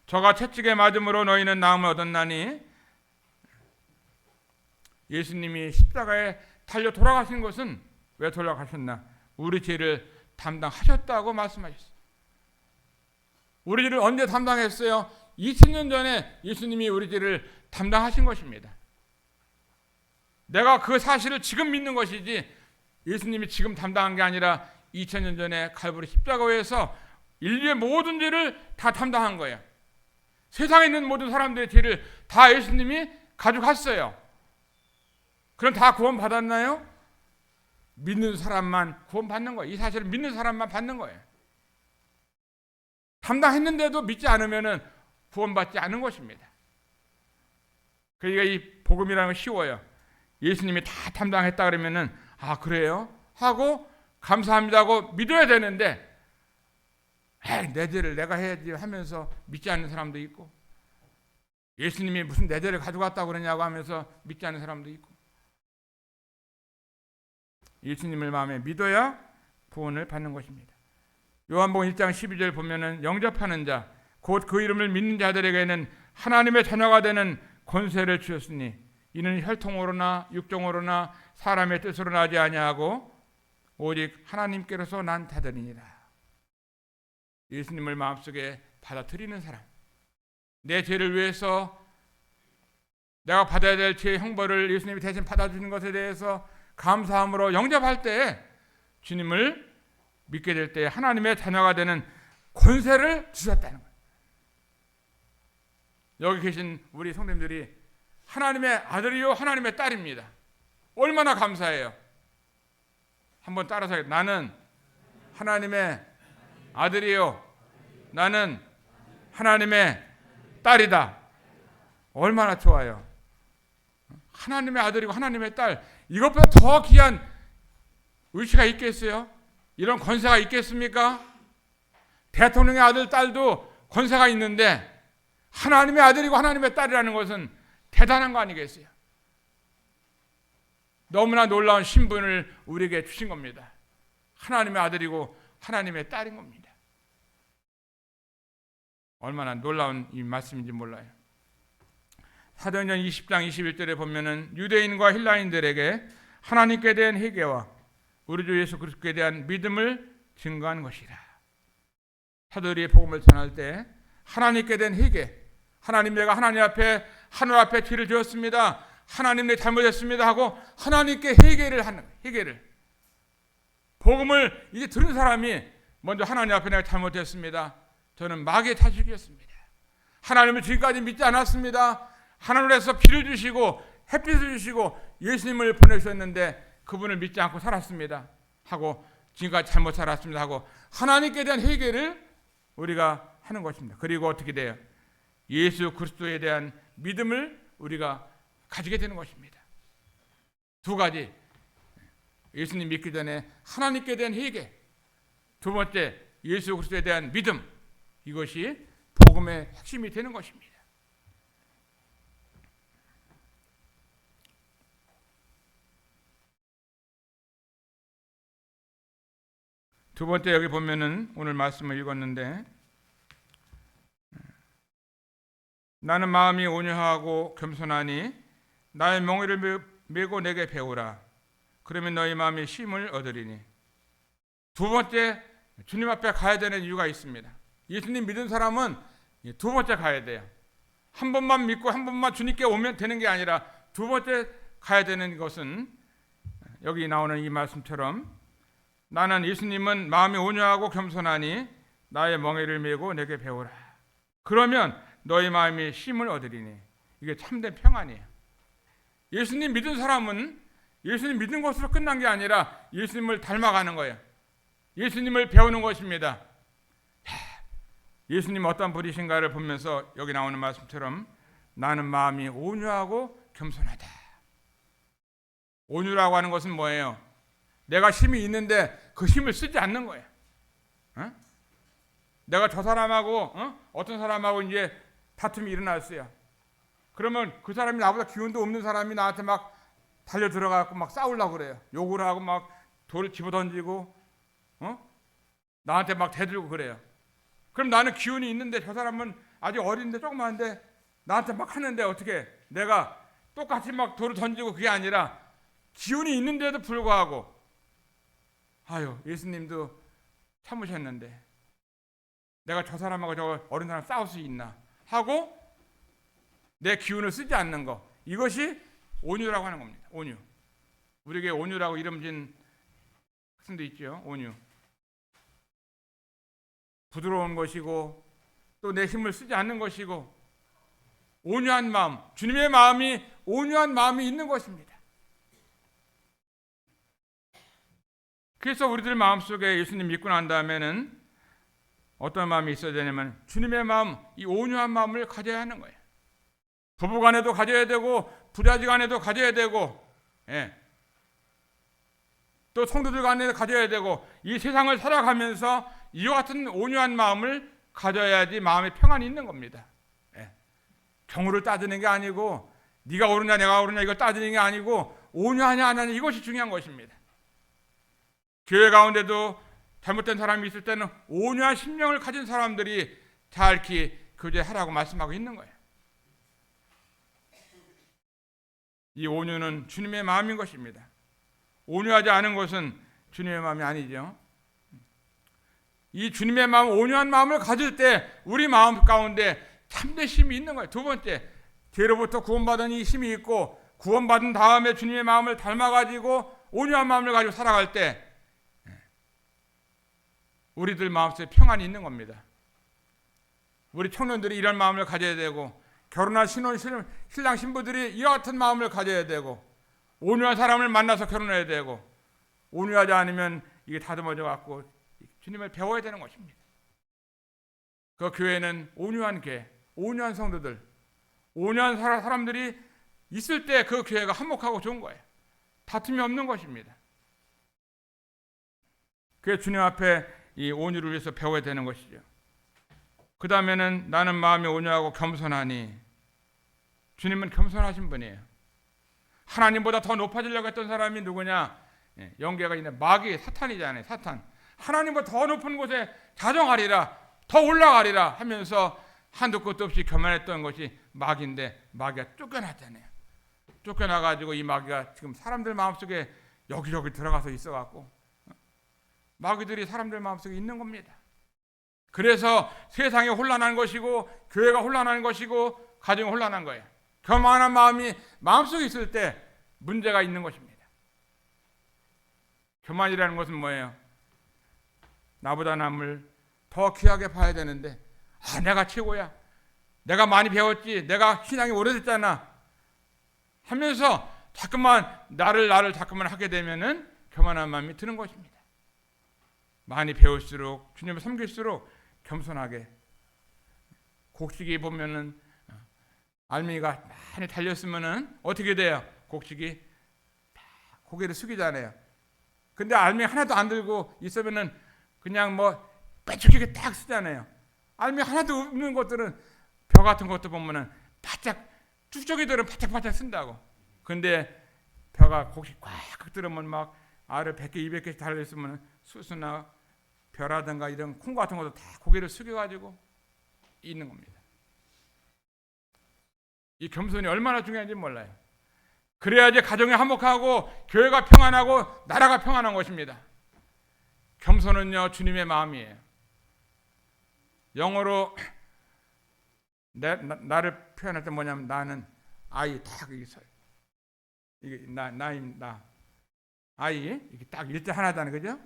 저가 채찍에 맞음으로 너희는 나음을 얻었나니, 예수님이 십자가에 달려 돌아가신 것은 왜 돌아가셨나? 우리 죄를 담당하셨다고 말씀하셨어요. 우리 죄를 언제 담당했어요? 2000년 전에 예수님이 우리 죄를 담당하신 것입니다. 내가 그 사실을 지금 믿는 것이지, 예수님이 지금 담당한 게 아니라 2000년 전에 칼부리 십자가에서 인류의 모든 죄를 다 담당한 거예요. 세상에 있는 모든 사람들의 죄를 다 예수님이 가져갔어요. 그럼 다 구원받았나요? 믿는 사람만 구원받는 거예요. 이 사실을 믿는 사람만 받는 거예요. 담당했는데도 믿지 않으면 구원받지 않은 것입니다. 그러니까 이 복음이라는 건 쉬워요. 예수님이 다 담당했다 그러면은, 아 그래요? 하고 감사합니다 하고 믿어야 되는데, 내 죄를 내가 해야지 하면서 믿지 않는 사람도 있고, 예수님이 무슨 내 죄를 가져갔다고 그러냐고 하면서 믿지 않는 사람도 있고, 예수님을 마음에 믿어야 구원을 받는 것입니다. 요한복음 1장 12절 보면은 영접하는 자, 곧 그 이름을 믿는 자들에게는 하나님의 자녀가 되는 권세를 주셨으니 이는 혈통으로나 육정으로나 사람의 뜻으로 나지 아니하고 오직 하나님께로서 난 자들이니라. 예수님을 마음속에 받아들이는 사람, 내 죄를 위해서 내가 받아야 될 죄의 형벌을 예수님이 대신 받아주는 것에 대해서 감사함으로 영접할 때, 주님을 믿게 될 때 하나님의 자녀가 되는 권세를 주셨다는 거예요. 여기 계신 우리 성도님들이 하나님의 아들이요 하나님의 딸입니다. 얼마나 감사해요. 한번 따라서 해요. 나는 하나님의 아들이요, 나는 하나님의 딸이다. 얼마나 좋아요. 하나님의 아들이고 하나님의 딸, 이것보다 더 귀한 의지가 있겠어요? 이런 권세가 있겠습니까? 대통령의 아들, 딸도 권세가 있는데 하나님의 아들이고 하나님의 딸이라는 것은 대단한 거 아니겠어요? 너무나 놀라운 신분을 우리에게 주신 겁니다. 하나님의 아들이고 하나님의 딸인 겁니다. 얼마나 놀라운 이 말씀인지 몰라요. 사도행전 20장 21절에 보면은 유대인과 헬라인들에게 하나님께 대한 회개와 우리 주 예수 그리스도에 대한 믿음을 증거한 것이라. 사도들이 복음을 전할 때 하나님께 대한 회개, 하나님 내가 하나님 앞에 하늘 앞에 죄를 지었습니다, 하나님 내 잘못했습니다 하고 하나님께 회개를 하는, 회개를, 복음을 이제 들은 사람이 먼저 하나님 앞에 내가 잘못했습니다, 저는 마귀의 자식이었습니다, 하나님을 지금까지 믿지 않았습니다, 하늘에서 비를 주시고 햇빛을 주시고 예수님을 보내주셨는데 그분을 믿지 않고 살았습니다 하고, 지금까지 잘못 살았습니다 하고 하나님께 대한 회개를 우리가 하는 것입니다. 그리고 어떻게 돼요? 예수 그리스도에 대한 믿음을 우리가 가지게 되는 것입니다. 두 가지, 예수님 믿기 전에 하나님께 대한 회개, 두 번째 예수 그리스도에 대한 믿음, 이것이 복음의 핵심이 되는 것입니다. 두 번째, 여기 보면은 오늘 말씀을 읽었는데, 나는 마음이 온유하고 겸손하니 나의 멍에를 메고 내게 배우라. 그러면 너희 마음이 쉼을 얻으리니. 두 번째, 주님 앞에 가야 되는 이유가 있습니다. 예수님 믿은 사람은 두 번째 가야 돼요. 한 번만 믿고 한 번만 주님께 오면 되는 게 아니라 두 번째 가야 되는 것은 여기 나오는 이 말씀처럼, 나는 예수님은 마음이 온유하고 겸손하니 나의 멍에를 메고 내게 배우라. 그러면 너희 마음이 쉼을 얻으리니. 이게 참된 평안이에요. 예수님 믿은 사람은 예수님 믿는 것으로 끝난 게 아니라 예수님을 닮아가는 거예요. 예수님을 배우는 것입니다. 예수님 어떤 분이신가를 보면서 여기 나오는 말씀처럼 나는 마음이 온유하고 겸손하다. 온유라고 하는 것은 뭐예요? 내가 힘이 있는데 그 힘을 쓰지 않는 거예요. 내가 저 사람하고 어떤 사람하고 이제 다툼이 일어났어요. 그러면 그 사람이 나보다 기운도 없는 사람이 나한테 막 달려 들어가고 막 싸우려고 그래요. 욕을 하고 막 돌을 집어 던지고 나한테 막 대들고 그래요. 그럼 나는 기운이 있는데 저 사람은 아직 어린데 조그만한데 나한테 막 하는데 어떻게 내가 똑같이 막 돌을 던지고 그게 아니라 기운이 있는데도 불구하고 아유 예수님도 참으셨는데 내가 저 사람하고 저 어린 사람 싸울 수 있나 하고 내 기운을 쓰지 않는 거, 이것이 온유라고 하는 겁니다. 온유. 우리에게 온유라고 이름 진 학생도 있죠. 온유. 부드러운 것이고 또 내 힘을 쓰지 않는 것이고 온유한 마음, 주님의 마음이 온유한 마음이 있는 것입니다. 그래서 우리들 마음속에 예수님 믿고 난 다음에는 어떤 마음이 있어야 되냐면 주님의 마음, 이 온유한 마음을 가져야 하는 거예요. 부부간에도 가져야 되고 부자지간에도 가져야 되고 또 성도들 간에도 가져야 되고 이 세상을 살아가면서 이와 같은 온유한 마음을 가져야지 마음의 평안이 있는 겁니다. 경우를 따지는 게 아니고 네가 옳으냐 내가 옳으냐 이걸 따지는 게 아니고 온유하냐 안 하냐 이것이 중요한 것입니다. 교회 가운데도 잘못된 사람이 있을 때는 온유한 심령을 가진 사람들이 잘 이렇게 교제하라고 말씀하고 있는 거예요. 이 온유는 주님의 마음인 것입니다. 온유하지 않은 것은 주님의 마음이 아니죠. 이 주님의 마음, 온유한 마음을 가질 때 우리 마음 가운데 참된 힘이 있는 거예요. 두 번째, 죄로부터 구원받은 이 힘이 있고 구원받은 다음에 주님의 마음을 닮아가지고 온유한 마음을 가지고 살아갈 때 우리들 마음속에 평안이 있는 겁니다. 우리 청년들이 이런 마음을 가져야 되고 결혼한 신랑 신부들이 이와 같은 마음을 가져야 되고 온유한 사람을 만나서 결혼해야 되고 온유하지 않으면 이게 다듬어져 갖고 주님을 배워야 되는 것입니다. 그 교회는 온유한 교회, 온유한 성도들, 온유한 사람들이 있을 때 그 교회가 한몫하고 좋은 거예요. 다툼이 없는 것입니다. 그게 주님 앞에 이 온유를 위해서 배워야 되는 것이죠. 그 다음에는 나는 마음이 온유하고 겸손하니. 주님은 겸손하신 분이에요. 하나님보다 더 높아지려고 했던 사람이 누구냐? 영계가 있는 마귀 사탄이잖아요. 사탄. 하나님보다 더 높은 곳에 자정하리라, 더 올라가리라 하면서 한도 끝도 없이 교만했던 것이 마귀인데 마귀가 쫓겨났잖아요. 쫓겨나가지고 이 마귀가 지금 사람들 마음속에 여기저기 들어가서 있어갖고 마귀들이 사람들 마음속에 있는 겁니다. 그래서 세상이 혼란한 것이고 교회가 혼란한 것이고 가정이 혼란한 거예요. 교만한 마음이 마음속에 있을 때 문제가 있는 것입니다. 교만이라는 것은 뭐예요? 나보다 남을 더 귀하게 봐야 되는데 내가 최고야. 내가 많이 배웠지. 내가 신앙이 오래됐잖아. 하면서 자꾸만 나를 자꾸만 하게 되면은 교만한 마음이 드는 것입니다. 많이 배울수록 주님을 섬길수록 겸손하게. 곡식이 보면은 알맹이가 많이 달렸으면은 어떻게 돼요? 곡식이 고개를 숙이잖아요. 근데 알맹이 하나도 안 들고 있으면은 그냥 뭐 빼죽이게 딱 쓰잖아요. 알맹이 하나도 없는 것들은 벼 같은 것도 보면은 바짝 쭉쭉이들은 바짝바짝 쓴다고. 근데 벼가 곡식 꽉 들으면 막 알을 100개, 200개씩 달려있으면 수수나 벼라든가 이런 콩 같은 것도 다 고개를 숙여가지고 있는 겁니다. 이 겸손이 얼마나 중요한지 몰라요. 그래야지 가정이 화목하고 교회가 평안하고 나라가 평안한 것입니다. 겸손은요 주님의 마음이에요. 영어로 나를 표현할 때 뭐냐면 나는 아이 딱 있어요. 이게 나 아이 이게 딱 일자 하나다는 거죠.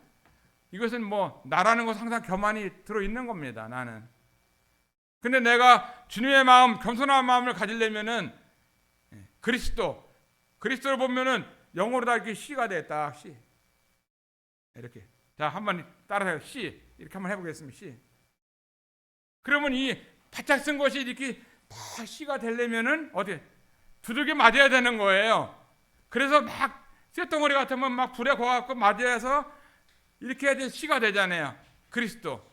이것은 뭐 나라는 것은 항상 교만이 들어있는 겁니다. 나는. 근데 내가 주님의 마음, 겸손한 마음을 가지려면은 그리스도를 보면은 영어로 다 이렇게 C가 돼. 딱 C. 이렇게. 자, 한번 따라서 C. 이렇게 한번 해보겠습니다. C. 그러면 이 바짝 쓴 것이 이렇게 다 C가 되려면은 어떻게 두들겨 맞아야 되는 거예요. 그래서 막 쇳덩어리 같으면 막 불에 구워갖고 맞아서 이렇게 해야 C가 되잖아요. 그리스도.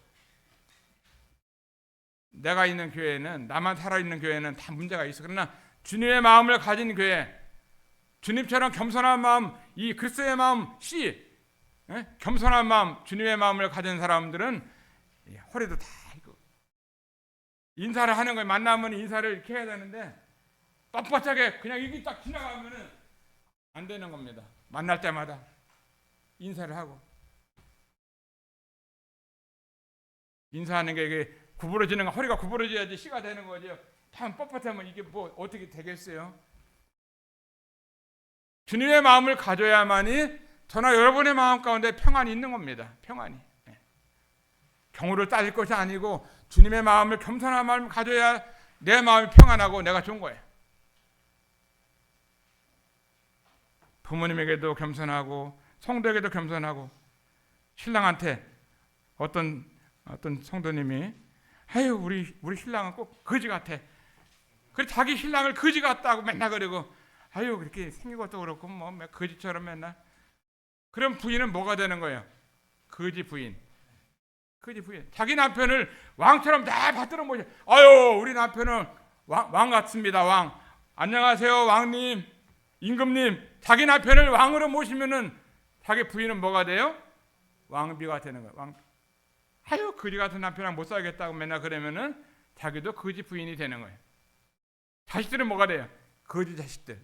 내가 있는 교회는, 나만 살아있는 교회는 다 문제가 있어. 그러나 주님의 마음을 가진 교회, 주님처럼 겸손한 마음, 이 그리스도의 마음 C, 겸손한 마음, 주님의 마음을 가진 사람들은 허리도 다 이거 인사를 하는 거예요. 만나면 인사를 이렇게 해야 되는데 빳빳하게 그냥 이게 딱 지나가면은 안 되는 겁니다. 만날 때마다 인사를 하고, 인사하는 게 이게 구부러지는 거, 허리가 구부러져야지 C가 되는 거죠. 참 뻣뻣하면 이게 뭐 어떻게 되겠어요? 주님의 마음을 가져야만이 저나 여러분의 마음 가운데 평안이 있는 겁니다. 평안이. 경우를 따질 것이 아니고 주님의 마음을, 겸손한 마음을 가져야 내 마음이 평안하고 내가 좋은 거예요. 부모님에게도 겸손하고 성도에게도 겸손하고. 신랑한테 어떤 성도님이 아유 우리 신랑은 꼭 거지 같아. 그래 자기 신랑을 거지 같다고 맨날 그러고, 아유 그렇게 생긴 것도 그렇고 뭐 거지처럼 맨날. 그럼 부인은 뭐가 되는 거예요? 거지 부인. 자기 남편을 왕처럼 다 받들어 모셔. 아유 우리 남편은 왕 같습니다. 왕. 안녕하세요 왕님, 임금님. 자기 남편을 왕으로 모시면은 자기 부인은 뭐가 돼요? 왕비가 되는 거예요. 왕비. 아유 거지 같은 남편이랑 못 살겠다고 맨날 그러면은 자기도 거지 부인이 되는 거예요. 자식들은 뭐가 돼요? 거지 자식들.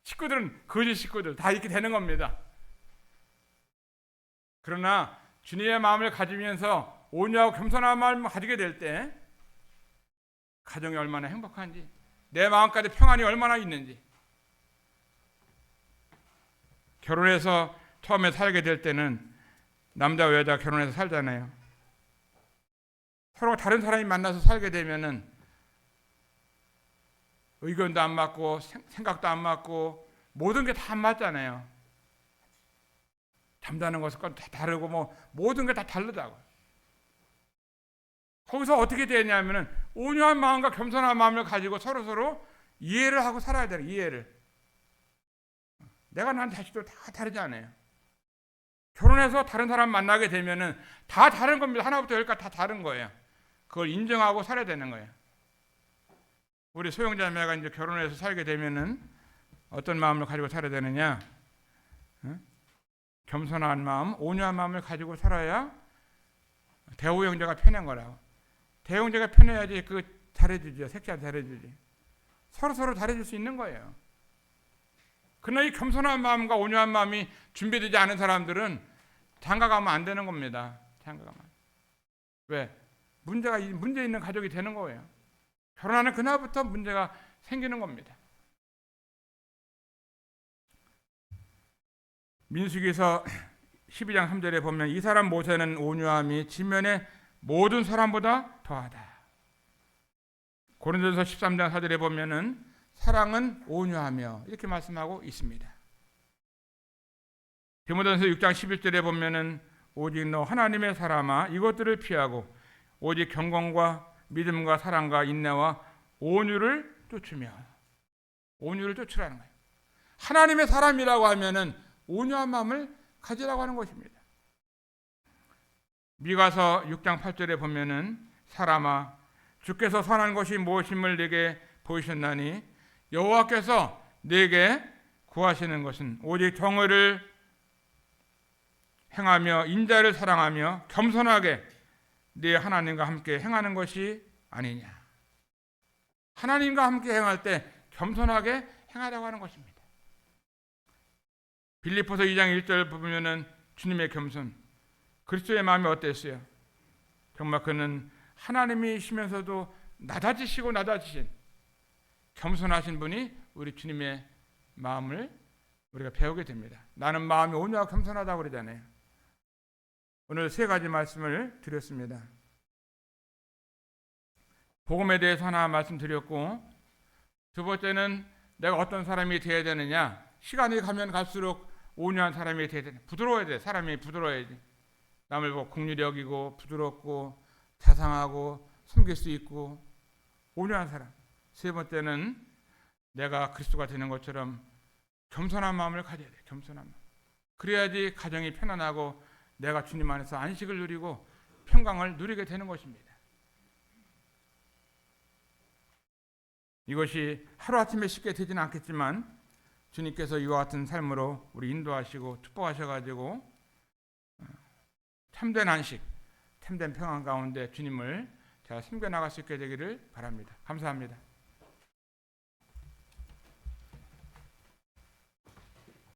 식구들은 거지 식구들. 다 이렇게 되는 겁니다. 그러나 주님의 마음을 가지면서 온유하고 겸손한 마음을 가지게 될 때 가정이 얼마나 행복한지, 내 마음까지 평안이 얼마나 있는지. 결혼해서 처음에 살게 될 때는 남자와 여자 결혼해서 살잖아요. 서로 다른 사람이 만나서 살게 되면은 의견도 안 맞고 생각도 안 맞고 모든 게 다 안 맞잖아요. 잠자는 것과 다 다르고 뭐 모든 게 다 다르다고. 거기서 어떻게 되냐면은 온유한 마음과 겸손한 마음을 가지고 서로 이해를 하고 살아야 돼요. 이해를. 내가 난 자식도 다 다르잖아요. 결혼해서 다른 사람 만나게 되면은 다 다른 겁니다. 하나부터 열까지 다 다른 거예요. 그걸 인정하고 살아야 되는 거예요. 우리 소영자매가 이제 결혼해서 살게 되면은 어떤 마음을 가지고 살아야 되느냐? 겸손한 마음, 온유한 마음을 가지고 살아야 대우 형제가 편한 거라고. 대우 형제가 편해야지 그 잘해주죠. 색깔 잘해주지. 서로 잘해줄 수 있는 거예요. 그러나 이 겸손한 마음과 온유한 마음이 준비되지 않은 사람들은 장가가면 안 되는 겁니다. 장가가면. 왜? 문제 있는 가족이 되는 거예요. 결혼하는 그날부터 문제가 생기는 겁니다. 민수기서 12장 3절에 보면 이 사람 모세는 온유함이 지면의 모든 사람보다 더하다. 고린도전서 13장 4절에 보면은 사랑은 온유하며 이렇게 말씀하고 있습니다. 디모데전서 6장 11절에 보면은 오직 너 하나님의 사람아 이것들을 피하고 오직 경건과 믿음과 사랑과 인내와 온유를 쫓으며. 온유를 쫓으라는 거예요. 하나님의 사람이라고 하면은 온유한 마음을 가지라고 하는 것입니다. 미가서 6장 8절에 보면은 사람아 주께서 선한 것이 무엇임을 내게 보이셨나니 여호와께서 내게 구하시는 것은 오직 정의를 행하며 인자를 사랑하며 겸손하게 네 하나님과 함께 행하는 것이 아니냐. 하나님과 함께 행할 때 겸손하게 행하라고 하는 것입니다. 빌립보서 2장 1절 보면은 주님의 겸손, 그리스도의 마음이 어땠어요? 정말 그는 하나님이시면서도 낮아지신 겸손하신 분이 우리 주님의 마음을 우리가 배우게 됩니다. 나는 마음이 온유하고 겸손하다고 그러잖아요. 오늘 세 가지 말씀을 드렸습니다. 복음에 대해서 하나 말씀드렸고, 두 번째는 내가 어떤 사람이 되어야 되느냐. 시간이 가면 갈수록 온유한 사람이 되어야 돼. 부드러워야 돼. 사람이 부드러워야지. 남을 보고 긍휼히 여기고 부드럽고 자상하고 섬길 수 있고 온유한 사람. 세 번째는 내가 그리스도가 되는 것처럼 겸손한 마음을 가져야 돼. 겸손한 마음. 그래야지 가정이 편안하고 내가 주님 안에서 안식을 누리고 평강을 누리게 되는 것입니다. 이것이 하루아침에 쉽게 되지는 않겠지만 주님께서 이와 같은 삶으로 우리 인도하시고 축복하셔가지고 참된 안식, 참된 평안 가운데 주님을 잘 섬겨나갈 수 있게 되기를 바랍니다. 감사합니다.